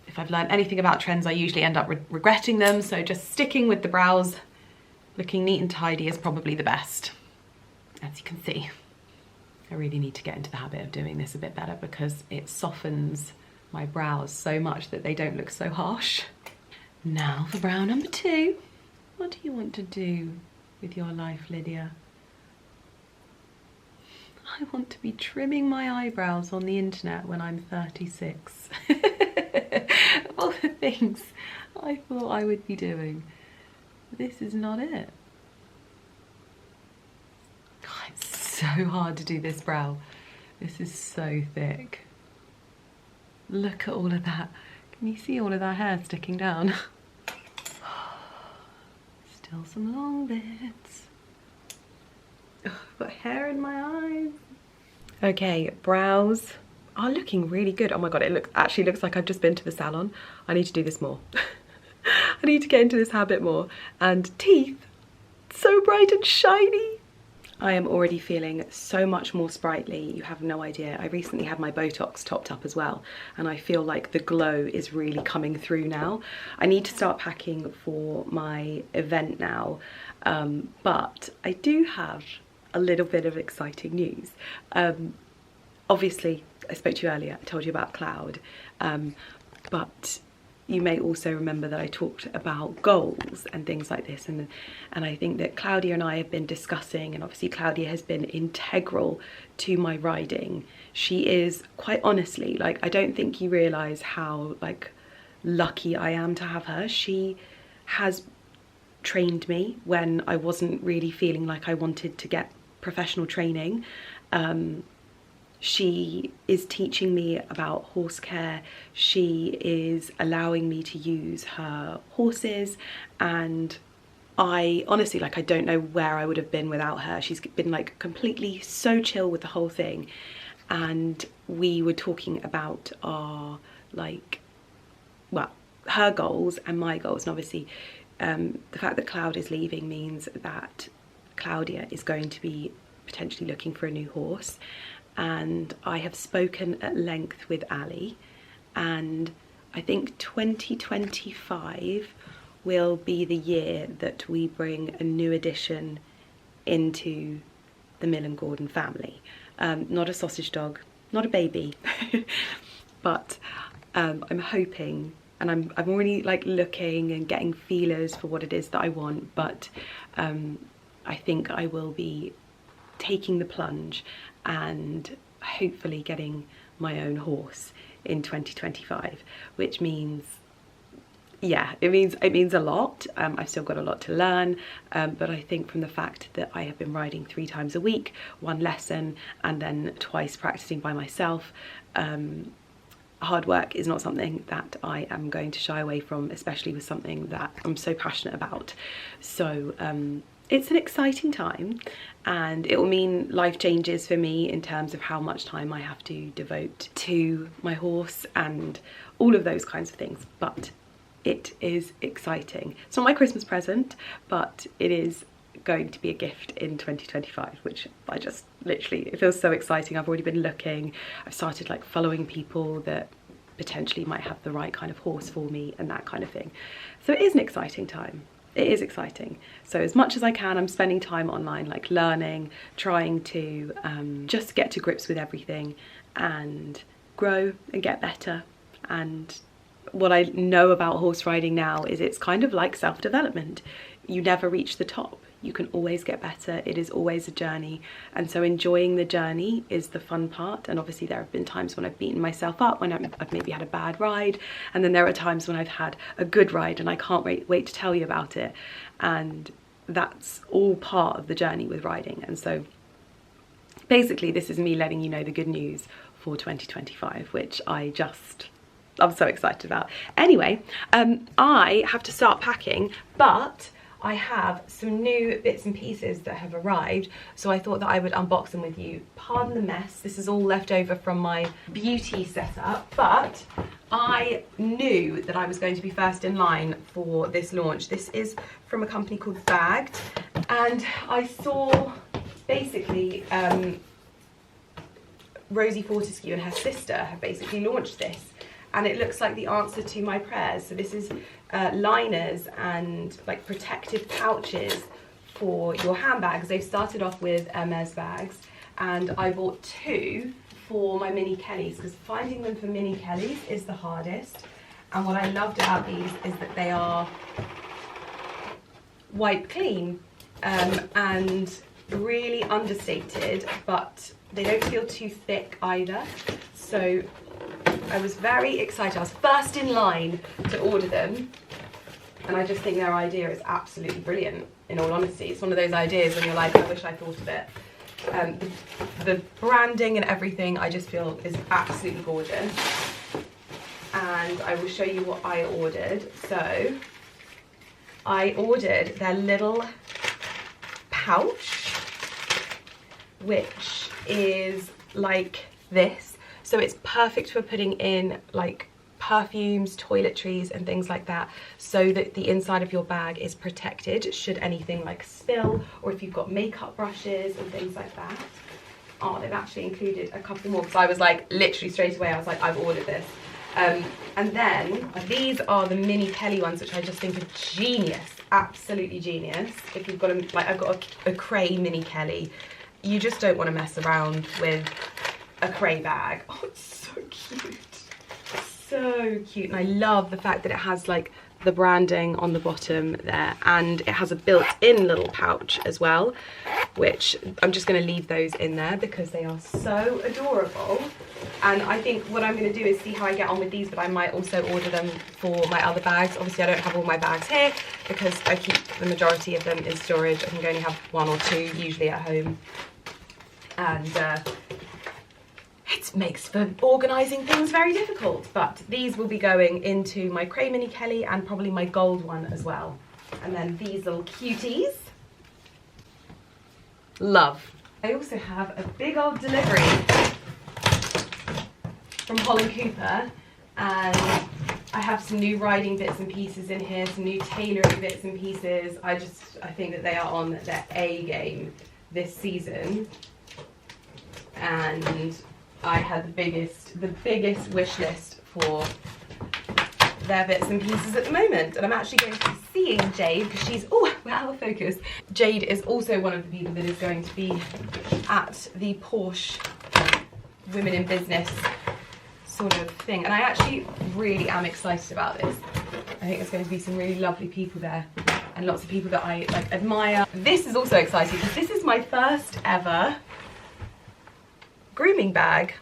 if I've learned anything about trends, I usually end up regretting them. So just sticking with the brows, looking neat and tidy is probably the best. As you can see, I really need to get into the habit of doing this a bit better, because it softens my brows so much that they don't look so harsh. Now for brow number 2. What do you want to do with your life, Lydia? I want to be trimming my eyebrows on the internet when I'm 36. All the things I thought I would be doing. This is not it. God, it's so hard to do this brow. This is so thick. Look at all of that. Can you see all of that hair sticking down? Still some long bits. Ugh, I've got hair in my eyes. Okay, brows are looking really good. Oh my god, it actually looks like I've just been to the salon. I need to do this more. I need to get into this habit more. And teeth, so bright and shiny. I am already feeling so much more sprightly, you have no idea. I recently had my Botox topped up as well, and I feel like the glow is really coming through now. I need to start packing for my event now, but I do have a little bit of exciting news. Obviously, I spoke to you earlier, I told you about Cloud, but you may also remember that I talked about goals and things like this, and I think that Claudia and I have been discussing, and obviously Claudia has been integral to my riding. She is, quite honestly, like, I don't think you realise how like lucky I am to have her. She has trained me when I wasn't really feeling like I wanted to get professional training. She is teaching me about horse care. She is allowing me to use her horses, and I honestly, like, I don't know where I would have been without her. She's been like completely so chill with the whole thing. And we were talking about our, like, well, her goals and my goals, and obviously the fact that Cloud is leaving means that Claudia is going to be potentially looking for a new horse. And I have spoken at length with Ali, and I think 2025 will be the year that we bring a new addition into the Millen Gordon family. Not a sausage dog, not a baby, but I'm hoping, and I'm already like looking and getting feelers for what it is that I want, but I think I will be taking the plunge and hopefully getting my own horse in 2025, which means, yeah, it means a lot. I've still got a lot to learn, but I think from the fact that I have been riding 3 times a week, 1 lesson, and then twice practicing by myself, hard work is not something that I am going to shy away from, especially with something that I'm so passionate about. So it's an exciting time, and it will mean life changes for me in terms of how much time I have to devote to my horse and all of those kinds of things, but it is exciting. It's not my Christmas present, but it is going to be a gift in 2025, which I just literally, it feels so exciting. I've already been looking, I've started like following people that potentially might have the right kind of horse for me and that kind of thing. So it is an exciting time. It is exciting. So as much as I can, I'm spending time online, like learning, trying to just get to grips with everything and grow and get better. And what I know about horse riding now is it's kind of like self-development. You never reach the top. You can always get better. It is always a journey. And so enjoying the journey is the fun part. And obviously there have been times when I've beaten myself up, when I've maybe had a bad ride. And then there are times when I've had a good ride and I can't wait to tell you about it. And that's all part of the journey with riding. And so basically this is me letting you know the good news for 2025, which I'm so excited about. Anyway, I have to start packing, but I have some new bits and pieces that have arrived, so I thought that I would unbox them with you. Pardon the mess, this is all left over from my beauty setup, but I knew that I was going to be first in line for this launch. This is from a company called Bagged, and I saw basically Rosie Fortescue and her sister have basically launched this, and it looks like the answer to my prayers. So this is liners and like protective pouches for your handbags. They've started off with Hermes bags, and I bought 2 for my mini Kellys, because finding them for mini Kellys is the hardest. And what I loved about these is that they are wipe clean and really understated, but they don't feel too thick either. So I was very excited. I was first in line to order them, and I just think their idea is absolutely brilliant, in all honesty. It's one of those ideas when you're like, I wish I thought of it. The branding and everything I just feel is absolutely gorgeous, and I will show you what I ordered. So I ordered their little pouch, which is like this. So it's perfect for putting in like perfumes, toiletries and things like that, so that the inside of your bag is protected should anything like spill, or if you've got makeup brushes and things like that. Oh, they've actually included a couple more, because I was like, literally straight away I was like, I've ordered this. And then these are the mini Kelly ones, which I just think are genius, absolutely genius. If you've got a, like, I've got a Cray mini Kelly, you just don't want to mess around with a Cray bag. Oh, it's so cute, so cute. And I love the fact that it has like the branding on the bottom there, and it has a built-in little pouch as well, which I'm just going to leave those in there because they are so adorable. And I think what I'm going to do is see how I get on with these, but I might also order them for my other bags. Obviously I don't have all my bags here because I keep the majority of them in storage. I think I only have 1 or 2 usually at home, and it makes for organising things very difficult. But these will be going into my Cray mini Kelly and probably my gold one as well. And then these little cuties, love. I also have a big old delivery from Holland Cooper, and I have some new riding bits and pieces in here, some new tailoring bits and pieces. I think that they are on their A game this season, and I had the biggest wish list for their bits and pieces at the moment. And I'm actually going to be seeing Jade, because she's, oh, we're out of focus. Jade is also one of the people that is going to be at the Porsche Women in Business sort of thing. And I actually really am excited about this. I think there's going to be some really lovely people there, and lots of people that I like admire. This is also exciting because this is my first ever grooming bag,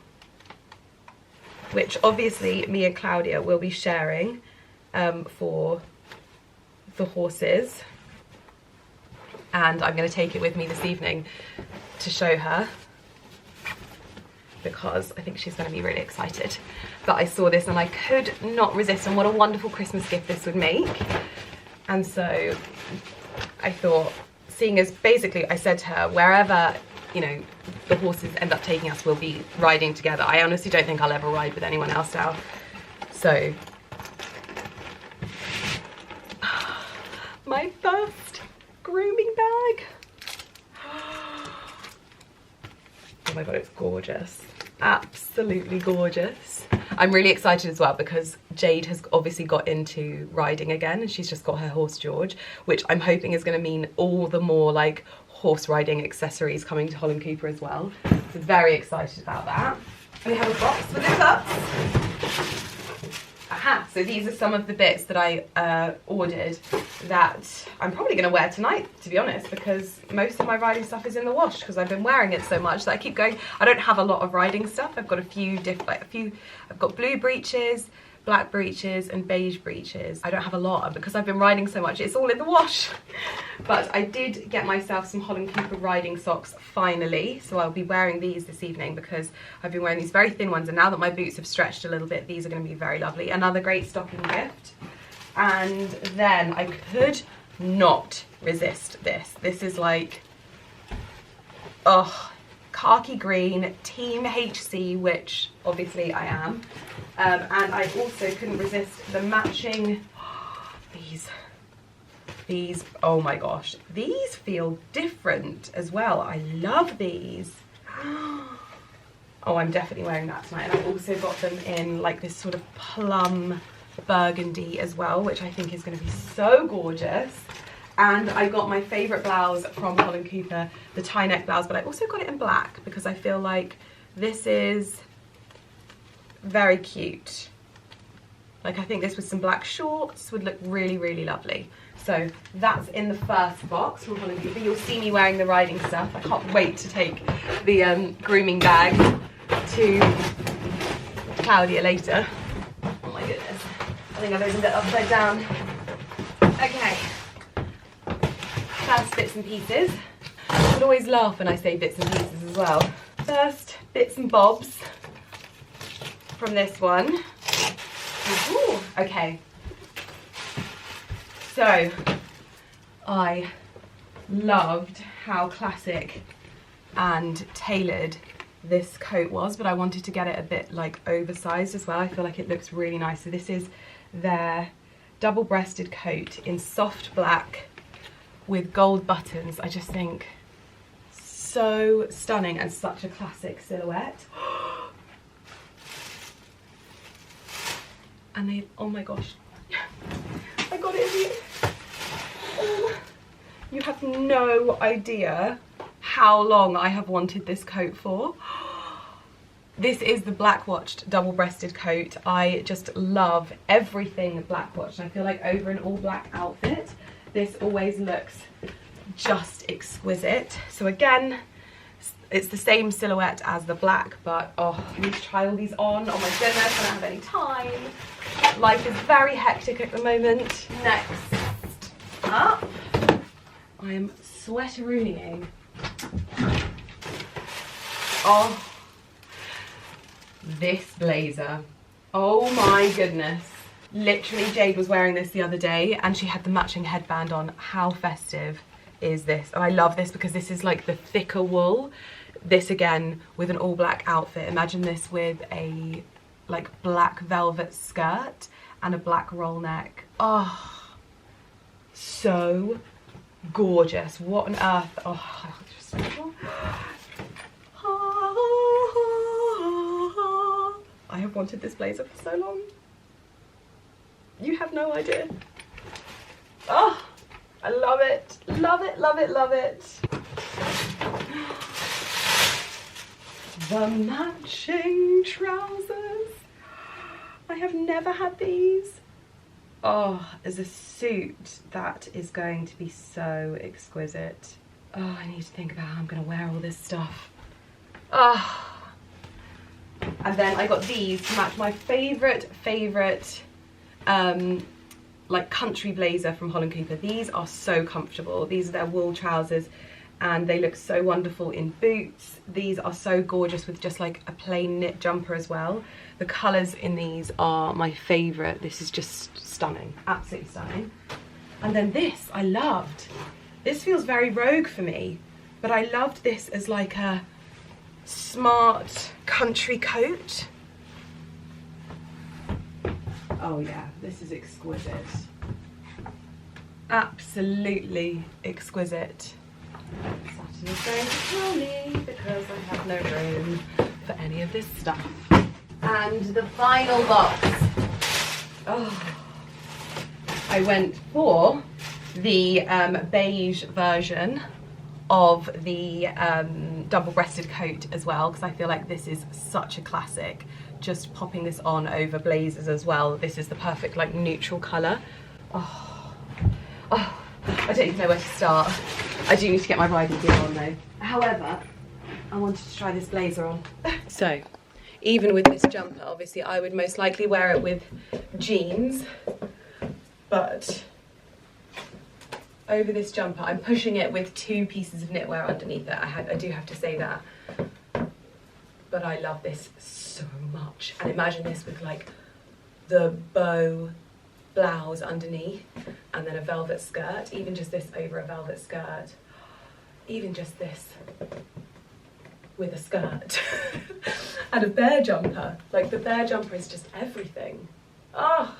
which obviously me and Claudia will be sharing for the horses, and I'm going to take it with me this evening to show her, because I think she's going to be really excited. But I saw this and I could not resist, and what a wonderful Christmas gift this would make. And so I thought, seeing as basically I said to her, wherever, you know, the horses end up taking us, we'll be riding together. I honestly don't think I'll ever ride with anyone else now. So, my first grooming bag. Oh my God, it's gorgeous. Absolutely gorgeous. I'm really excited as well because Jade has obviously got into riding again and she's just got her horse George, which I'm hoping is going to mean all the more like horse riding accessories coming to Holland Cooper as well. So very excited about that. We have a box with the cups. Aha, so these are some of the bits that I ordered that I'm probably going to wear tonight, to be honest, because most of my riding stuff is in the wash because I've been wearing it so much that I keep going. I don't have a lot of riding stuff. I've got I've got blue breeches, black breeches and beige breeches. I don't have a lot because I've been riding so much, it's all in the wash. But I did get myself some Holland Cooper riding socks finally, so I'll be wearing these this evening because I've been wearing these very thin ones, and now that my boots have stretched a little bit, these are going to be very lovely. Another great stocking gift. And then I could not resist this. This is like, oh, khaki green, Team HC, which obviously I am. And I also couldn't resist the matching, these, oh my gosh, these feel different as well. I love these. Oh, I'm definitely wearing that tonight. And I also got them in like this sort of plum burgundy as well, which I think is going to be so gorgeous. And I got my favourite blouse from Holland Cooper, the tie neck blouse, but I also got it in black because I feel like this is very cute. Like, I think this with some black shorts would look really, really lovely. So that's in the first box from Holland Cooper. You'll see me wearing the riding stuff. I can't wait to take the grooming bag to Claudia later. Oh my goodness. I think I've opened it upside down. Okay. First bits and pieces. I can always laugh when I say bits and pieces as well. First, bits and bobs from this one. Ooh, okay. So, I loved how classic and tailored this coat was, but I wanted to get it a bit like oversized as well. I feel like it looks really nice. So this is their double-breasted coat in soft black with gold buttons. I just think so stunning and such a classic silhouette. And they, oh my gosh, I got it in here. Oh, you have no idea how long I have wanted this coat for. This is the Black Watched double-breasted coat. I just love everything Black Watched. I feel like over an all black outfit, this always looks just exquisite. So again, it's the same silhouette as the black, but oh, I need to try all these on. Oh my goodness, I don't have any time. Life is very hectic at the moment. Next up, I am sweaterooning. Oh, this blazer. Oh my goodness. Literally, Jade was wearing this the other day and she had the matching headband on. How festive is this? And I love this because this is like the thicker wool. This again with an all black outfit. Imagine this with a like black velvet skirt and a black roll neck. Oh, so gorgeous. What on earth? Oh, I have wanted this blazer for so long. You have no idea. Oh, I love it. Love it, love it, love it. The matching trousers. I have never had these. Oh, as a suit, that is going to be so exquisite. Oh, I need to think about how I'm going to wear all this stuff. Oh. And then I got these to match my favourite like country blazer from Holland Cooper. These are so comfortable. These are their wool trousers and they look so wonderful in boots. These are so gorgeous with just like a plain knit jumper as well. The colours in these are my favourite. This is just stunning, absolutely stunning. And then this I loved. This feels very rogue for me, but I loved this as like a smart country coat. Oh yeah, this is exquisite. Absolutely exquisite. Saturday's going to kill me because I have no room for any of this stuff. And the final box. Oh, I went for the beige version of the double-breasted coat as well, because I feel like this is such a classic. Just popping this on over blazers as well. This is the perfect like neutral colour. Oh, I don't even know where to start. I do need to get my riding gear on though. However, I wanted to try this blazer on. So, even with this jumper, obviously I would most likely wear it with jeans, but over this jumper, I'm pushing it with 2 pieces of knitwear underneath it. I do have to say that. But I love this so much. And imagine this with like the bow blouse underneath and then a velvet skirt, even just this over a velvet skirt, even just this with a skirt and a bear jumper. Like the bear jumper is just everything. Oh.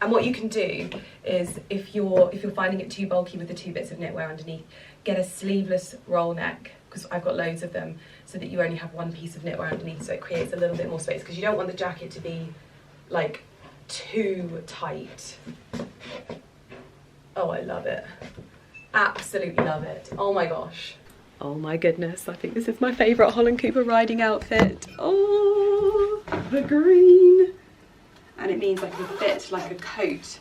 And what you can do is if you're finding it too bulky with the 2 bits of knitwear underneath, get a sleeveless roll neck, because I've got loads of them, so that you only have 1 piece of knitwear underneath, so it creates a little bit more space, because you don't want the jacket to be like too tight. Oh, I love it. Absolutely love it. Oh my gosh. Oh my goodness, I think this is my favourite Holland Cooper riding outfit. Oh, the green. And it means I can fit like a coat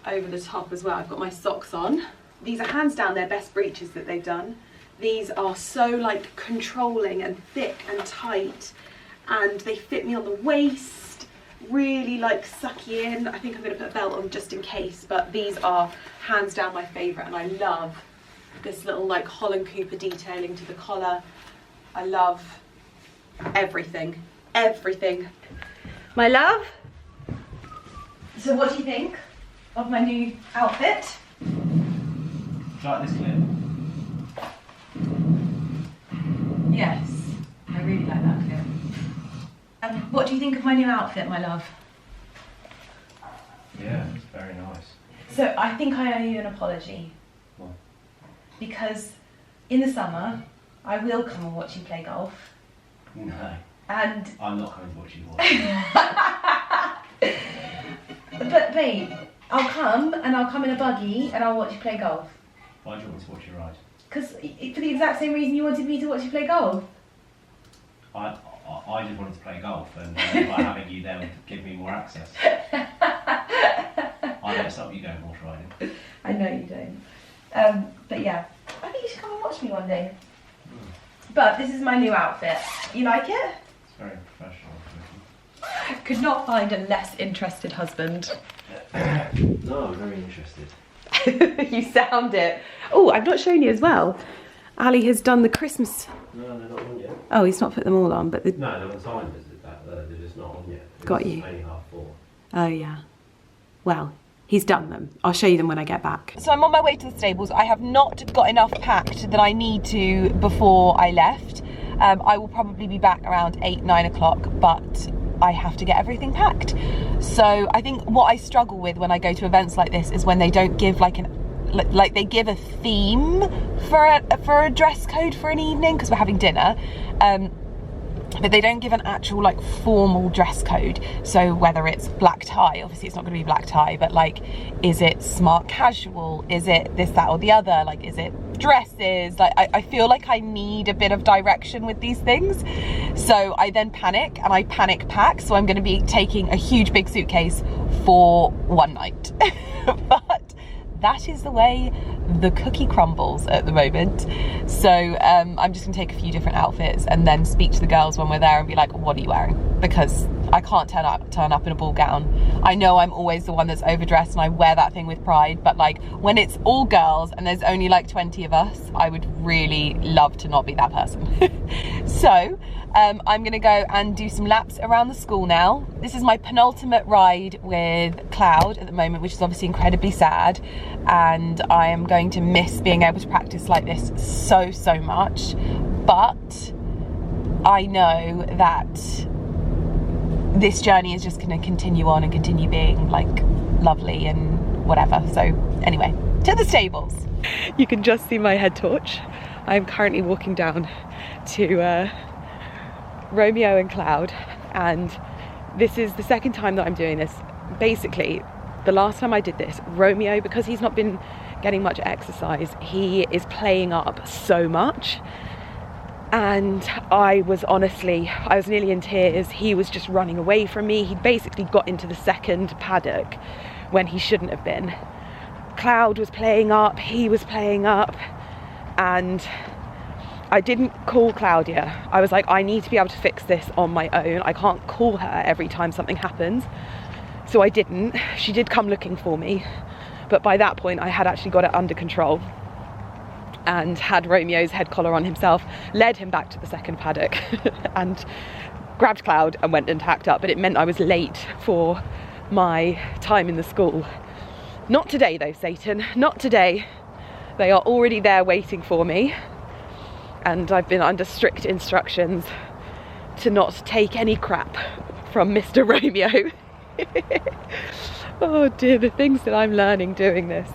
over the top as well. I've got my socks on. These are hands down their best breeches that they've done. These are so like controlling and thick and tight, and they fit me on the waist, really like sucky in. I think I'm gonna put a belt on just in case, but these are hands down my favorite, and I love this little like Holland Cooper detailing to the collar. I love everything, everything. My love, so what do you think of my new outfit? Do you like this clip? Yes, I really like that clip. And what do you think of my new outfit, my love? Yeah, it's very nice. So I think I owe you an apology. What? Because in the summer, I will come and watch you play golf. No, And I'm not coming to watch you watch. but babe, I'll come and I'll come in a buggy and I'll watch you play golf. Why do you want me to watch you ride? Because for the exact same reason you wanted me to watch you play golf. I just wanted to play golf, and by having you there would give me more access. I don't stop you going horse riding. I know you don't. But yeah, I think you should come and watch me one day. But this is my new outfit. You like it? It's very professional. Could not find a less interested husband. No, I'm very interested. You sound it. Oh, I've not shown you as well. Ali has done the Christmas. No, they're not on yet. Oh, he's not put them all on, but the... No, they're on time, they're just not on yet. Got you. It's only 4:30. Oh yeah. Well, he's done them. I'll show you them when I get back. So I'm on my way to the stables. I have not got enough packed that I need to before I left. I will probably be back around 8-9 o'clock, but I have to get everything packed. So I think what I struggle with when I go to events like this is when they don't give like they give a theme for a dress code for an evening, because we're having dinner. But they don't give an actual like formal dress code. So whether it's black tie, obviously it's not going to be black tie, but like, is it smart casual? Is it this, that, or the other? Like, is it dresses? Like, I feel like I need a bit of direction with these things. So I then panic and I panic pack. So I'm going to be taking a huge big suitcase for one night. But that is the way the cookie crumbles at the moment. So I'm just gonna take a few different outfits and then speak to the girls when we're there and be like, what are you wearing? Because I can't turn up in a ball gown. I know I'm always the one that's overdressed and I wear that thing with pride, but like when it's all girls and there's only like 20 of us, I would really love to not be that person. So I'm gonna go and do some laps around the school now. This is my penultimate ride with Cloud at the moment, which is obviously incredibly sad, and I am going to miss being able to practice like this so much, but I know that this journey is just going to continue on and continue being like lovely and whatever. So anyway, to the stables. You can just see my head torch. I'm currently walking down to Romeo and Cloud, and this is the second time that I'm doing this. Basically, the last time I did this, Romeo, because he's not been getting much exercise, he is playing up so much. And I was nearly in tears. He was just running away from me. He basically got into the second paddock when he shouldn't have been. Cloud was playing up, he was playing up, and I didn't call Claudia. I was like, I need to be able to fix this on my own. I can't call her every time something happens. So I didn't. She did come looking for me, but by that point I had actually got it under control and had Romeo's head collar on himself, led him back to the second paddock and grabbed Cloud and went and tacked up. But it meant I was late for my time in the school. Not today though, Satan, not today. They are already there waiting for me, and I've been under strict instructions to not take any crap from Mr. Romeo. Oh dear, the things that I'm learning doing this.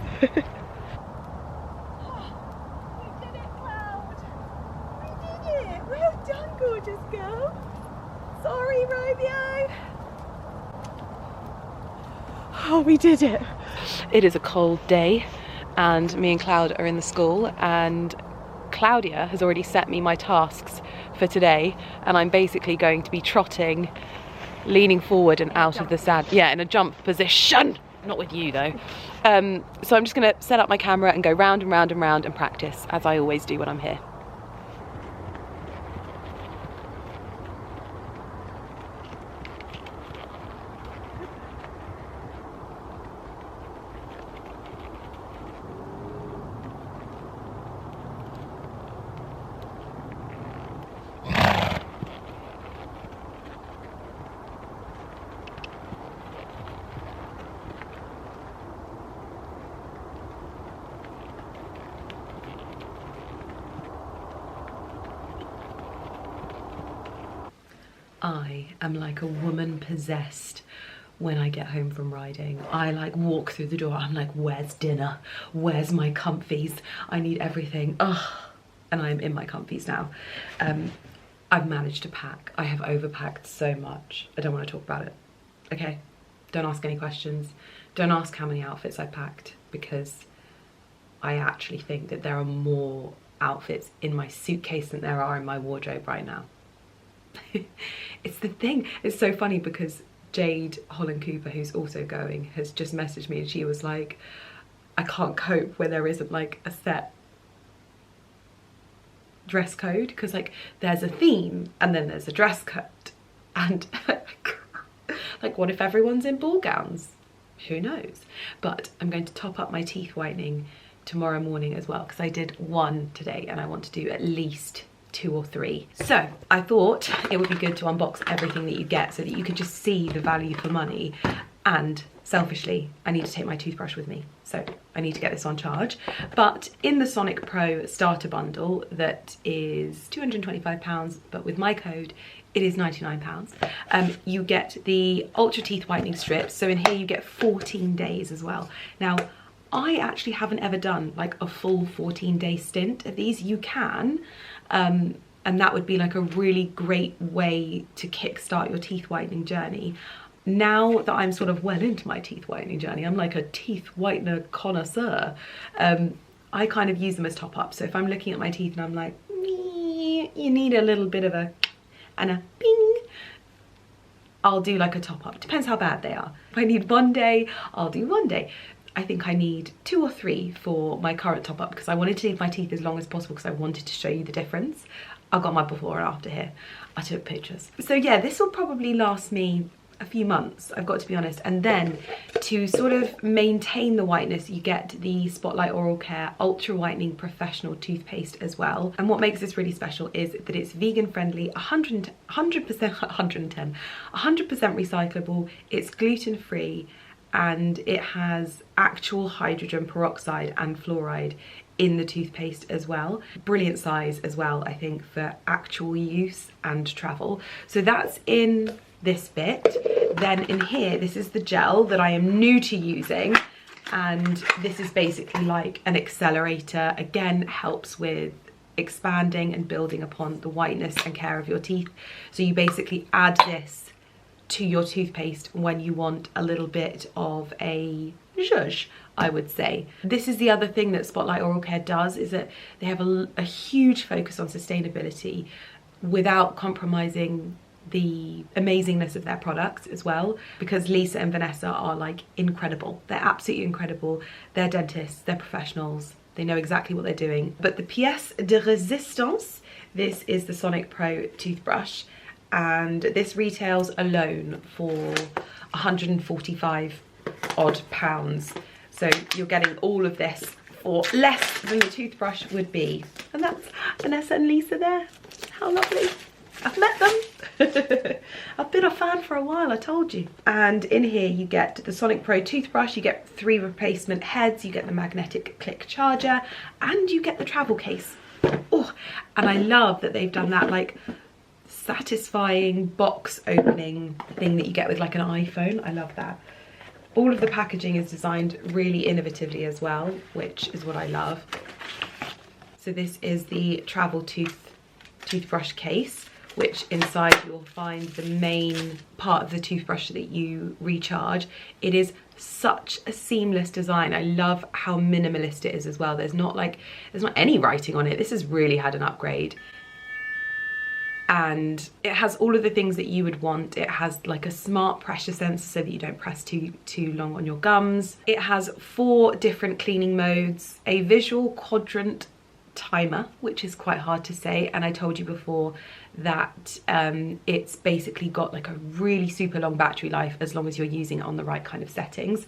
Oh, we did it. It is a cold day and me and Cloud are in the school, and Claudia has already set me my tasks for today, and I'm basically going to be trotting, leaning forward and out of the sand. Yeah, in a jump position. Not with you though. So I'm just gonna set up my camera and go round and round and round and practice, as I always do when I'm here. I am like a woman possessed when I get home from riding. I like walk through the door, I'm like, where's dinner? Where's my comfies? I need everything. Ugh. And I'm in my comfies now. I've managed to pack. I have overpacked so much. I don't want to talk about it. Okay? Don't ask any questions. Don't ask how many outfits I packed, because I actually think that there are more outfits in my suitcase than there are in my wardrobe right now. It's the thing. It's so funny because Jade Holland Cooper, who's also going, has just messaged me and she was like, I can't cope where there isn't like a set dress code, because like there's a theme and then there's a dress code, and like what if everyone's in ball gowns? Who knows? But I'm going to top up my teeth whitening tomorrow morning as well, because I did one today and I want to do at least 2 or 3. So I thought it would be good to unbox everything that you get so that you can just see the value for money. And selfishly, I need to take my toothbrush with me, so I need to get this on charge. But in the Sonic Pro starter bundle, that is £225, but with my code it is £99, you get the ultra teeth whitening strips. So in here you get 14 days as well. Now I actually haven't ever done like a full 14-day stint of these. You can, and that would be like a really great way to kickstart your teeth whitening journey. Now that I'm sort of well into my teeth whitening journey, I'm like a teeth whitener connoisseur, I kind of use them as top up. So if I'm looking at my teeth and I'm like, you need a little bit of a, and a bing, I'll do like a top up. Depends how bad they are. If I need 1 day, I'll do 1 day. I think I need 2 or 3 for my current top up, because I wanted to leave my teeth as long as possible because I wanted to show you the difference. I've got my before and after here. I took pictures. So yeah, this will probably last me a few months, I've got to be honest. And then to sort of maintain the whiteness, you get the Spotlight Oral Care Ultra Whitening Professional Toothpaste as well. And what makes this really special is that it's vegan friendly, 100% recyclable, it's gluten free, and it has actual hydrogen peroxide and fluoride in the toothpaste as well. Brilliant size as well, I think, for actual use and travel. So that's in this bit. Then in here, this is the gel that I am new to using, and this is basically like an accelerator. Again, helps with expanding and building upon the whiteness and care of your teeth. So you basically add this to your toothpaste when you want a little bit of a zhuzh, I would say. This is the other thing that Spotlight Oral Care does, is that they have a huge focus on sustainability without compromising the amazingness of their products as well, because Lisa and Vanessa are like incredible. They're absolutely incredible. They're dentists, they're professionals, they know exactly what they're doing. But the pièce de résistance, this is the Sonic Pro toothbrush, and this retails alone for 145 odd pounds. So you're getting all of this for less than the toothbrush would be. And that's Vanessa and Lisa there. How lovely. I've met them. I've been a fan for a while, I told you. And in here you get the Sonic Pro toothbrush, you get 3 replacement heads, you get the magnetic click charger, and you get the travel case. Oh, and I love that they've done that like satisfying box opening thing that you get with like an iPhone. I love that. All of the packaging is designed really innovatively as well, which is what I love. So this is the travel toothbrush case, which inside you'll find the main part of the toothbrush that you recharge. It is such a seamless design. I love how minimalist it is as well. There's not any writing on it. This has really had an upgrade. And it has all of the things that you would want. It has like a smart pressure sensor so that you don't press too long on your gums. It has 4 different cleaning modes, a visual quadrant timer, which is quite hard to say, and I told you before that it's basically got like a really super long battery life as long as you're using it on the right kind of settings.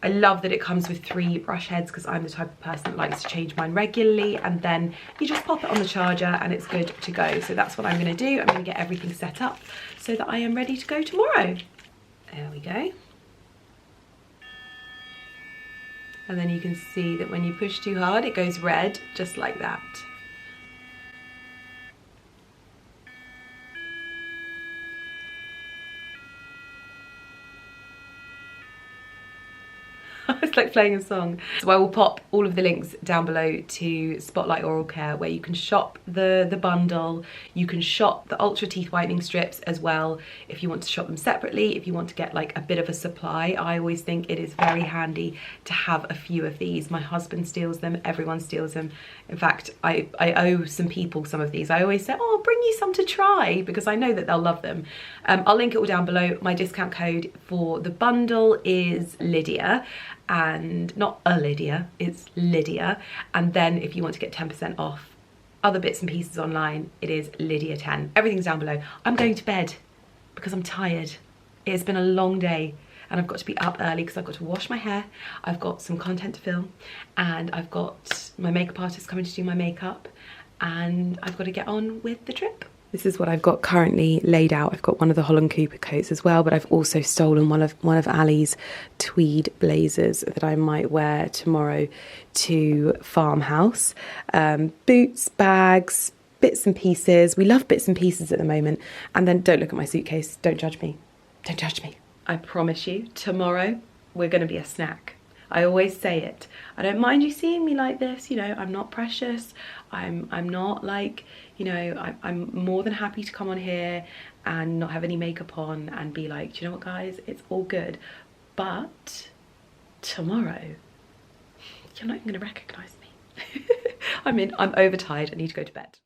I love that it comes with 3 brush heads, because I'm the type of person that likes to change mine regularly, and then you just pop it on the charger and it's good to go. So that's what I'm going to do. I'm going to get everything set up so that I am ready to go tomorrow. There we go. And then you can see that when you push too hard, it goes red, just like that. It's like playing a song. So I will pop all of the links down below to Spotlight Oral Care, where you can shop the bundle, you can shop the Ultra Teeth Whitening Strips as well, if you want to shop them separately, if you want to get like a bit of a supply. I always think it is very handy to have a few of these. My husband steals them, everyone steals them. In fact, I owe some people some of these. I always say, oh, I'll bring you some to try, because I know that they'll love them. I'll link it all down below. My discount code for the bundle is Lydia, and not a Lydia, it's Lydia. And then if you want to get 10% off other bits and pieces online, it is Lydia10. Everything's down below. I'm going to bed because I'm tired. It's been a long day and I've got to be up early because I've got to wash my hair, I've got some content to film, and I've got my makeup artist coming to do my makeup, and I've got to get on with the trip. This is what I've got currently laid out. I've got one of the Holland Cooper coats as well, but I've also stolen one of Ali's tweed blazers that I might wear tomorrow to Farmhouse. Boots, bags, bits and pieces. We love bits and pieces at the moment. And then don't look at my suitcase. Don't judge me. Don't judge me. I promise you, tomorrow we're going to be a snack. I always say it. I don't mind you seeing me like this, you know, I'm not precious. I'm not like, you know, I'm more than happy to come on here and not have any makeup on and be like, do you know what, guys, it's all good. But tomorrow, you're not even going to recognise me. I'm overtired, I need to go to bed.